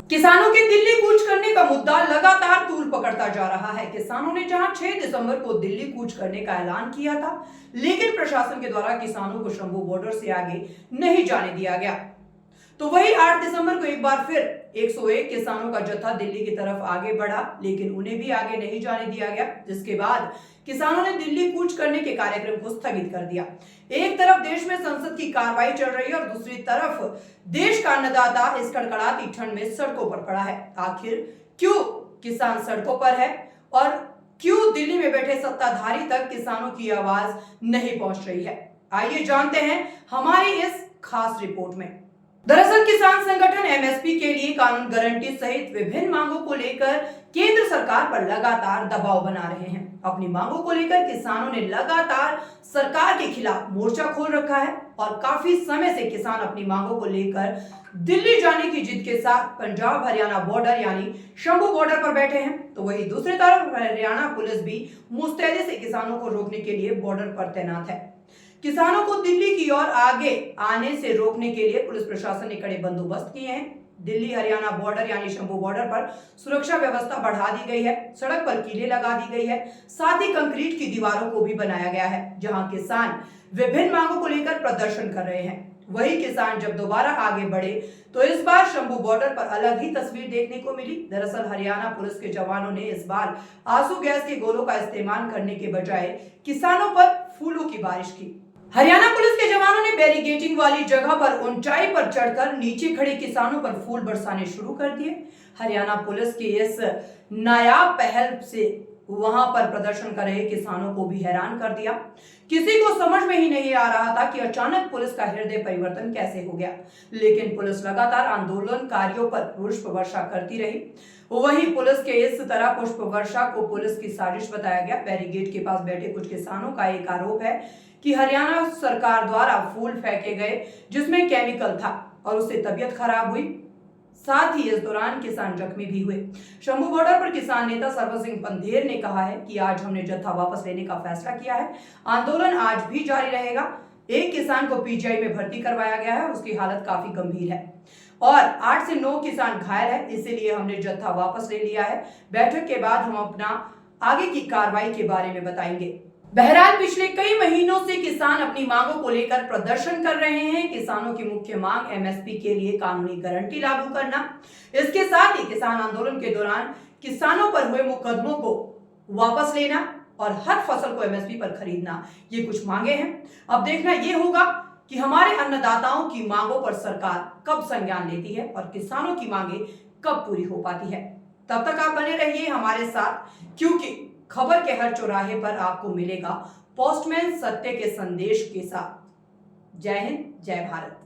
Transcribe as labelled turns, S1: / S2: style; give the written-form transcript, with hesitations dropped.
S1: किसानों के दिल्ली कूच करने का मुद्दा लगातार तूल पकड़ता जा रहा है। किसानों ने जहां 6 दिसंबर को दिल्ली कूच करने का ऐलान किया था, लेकिन प्रशासन के द्वारा किसानों को शंभू बॉर्डर से आगे नहीं जाने दिया गया, तो वही 8 दिसंबर को एक बार फिर 101 किसानों का जत्था दिल्ली की तरफ आगे बढ़ा, लेकिन उन्हें भी आगे नहीं जाने दिया गया, जिसके बाद किसानों ने दिल्ली कूच करने के कार्यक्रम को स्थगित कर दिया। एक तरफ देश में संसद की कार्रवाई चल रही है और दूसरी तरफ देश का अन्नदाता इस कड़कड़ाती ठंड में सड़कों पर पड़ा है। आखिर क्यों किसान सड़कों पर है और क्यों दिल्ली में बैठे सत्ताधारी तक किसानों की आवाज नहीं पहुंच रही है? आइए जानते हैं हमारी इस खास रिपोर्ट में। दरअसल किसान संगठन एमएसपी के लिए कानून गारंटी सहित विभिन्न मांगों को लेकर केंद्र सरकार पर लगातार दबाव बना रहे हैं। अपनी मांगों को लेकर किसानों ने लगातार सरकार के खिलाफ मोर्चा खोल रखा है और काफी समय से किसान अपनी मांगों को लेकर दिल्ली जाने की जिद के साथ पंजाब हरियाणा बॉर्डर यानी शंभू बॉर्डर पर बैठे हैं, तो वहीं दूसरी तरफ हरियाणा पुलिस भी मुस्तैदी से किसानों को रोकने के लिए बॉर्डर पर तैनात है। किसानों को दिल्ली की ओर आगे आने से रोकने के लिए पुलिस प्रशासन ने कड़े बंदोबस्त किए हैं। दिल्ली हरियाणा बॉर्डर यानी शंभू बॉर्डर पर सुरक्षा व्यवस्था बढ़ा दी गई है, सड़क पर कीलें लगा दी गई है, साथ ही कंक्रीट की दीवारों को भी बनाया गया है, जहां किसान विभिन्न मांगों को लेकर प्रदर्शन कर रहे हैं। वही किसान जब दोबारा आगे बढ़े तो इस बार शंभू बॉर्डर पर अलग ही तस्वीर देखने को मिली। दरअसल हरियाणा पुलिस के जवानों ने इस बार आंसू गैस के गोलों का इस्तेमाल करने के बजाय किसानों पर फूलों की बारिश की। हरियाणा पुलिस के जवानों ने बैरिकेडिंग वाली जगह पर ऊंचाई पर चढ़कर नीचे खड़े किसानों पर फूल बरसाने शुरू कर दिए। हरियाणा पुलिस की इस नायाब पहल से वहां पर प्रदर्शन कर रहे किसानों को भी हैरान कर दिया। किसी को समझ में ही नहीं आ रहा था कि अचानक पुलिस का हृदय परिवर्तन कैसे हो गया, लेकिन पुलिस लगातार आंदोलनकारियों पर पुष्प वर्षा करती रही। वहीं पुलिस के इस तरह पुष्प वर्षा को पुलिस की साजिश बताया गया। बैरिकेड के पास बैठे कुछ किसानों का एक आरोप है कि हरियाणा सरकार द्वारा फूल फेंके गए जिसमें केमिकल था और उससे तबीयत खराब हुई, साथ ही इस दौरान किसान जख्मी भी हुए। शंभू बॉर्डर पर किसान नेता सरवर सिंह पंधेर ने कहा है कि आज हमने जत्था वापस लेने का फैसला किया है, आंदोलन आज भी जारी रहेगा। एक किसान को पीजीआई में भर्ती करवाया गया है, उसकी हालत काफी गंभीर है और 8 से 9 किसान घायल है, इसीलिए हमने जत्था वापस ले लिया है। बैठक के बाद हम अपना आगे की कार्रवाई के बारे में बताएंगे। बहरहाल पिछले कई महीनों से किसान अपनी मांगों को लेकर प्रदर्शन कर रहे हैं। किसानों की मुख्य मांग एमएसपी के लिए कानूनी गारंटी लागू करना, इसके साथ ही किसान आंदोलन के दौरान किसानों पर हुए मुकदमों को वापस लेना और हर फसल को एमएसपी पर खरीदना, ये कुछ मांगे हैं। अब देखना ये होगा कि हमारे अन्नदाताओं की मांगों पर सरकार कब संज्ञान लेती है और किसानों की मांगे कब पूरी हो पाती है। तब तक आप बने रहिए हमारे साथ, क्योंकि खबर के हर चौराहे पर आपको मिलेगा पोस्टमैन सत्य के संदेश के साथ। जय हिंद, जय भारत।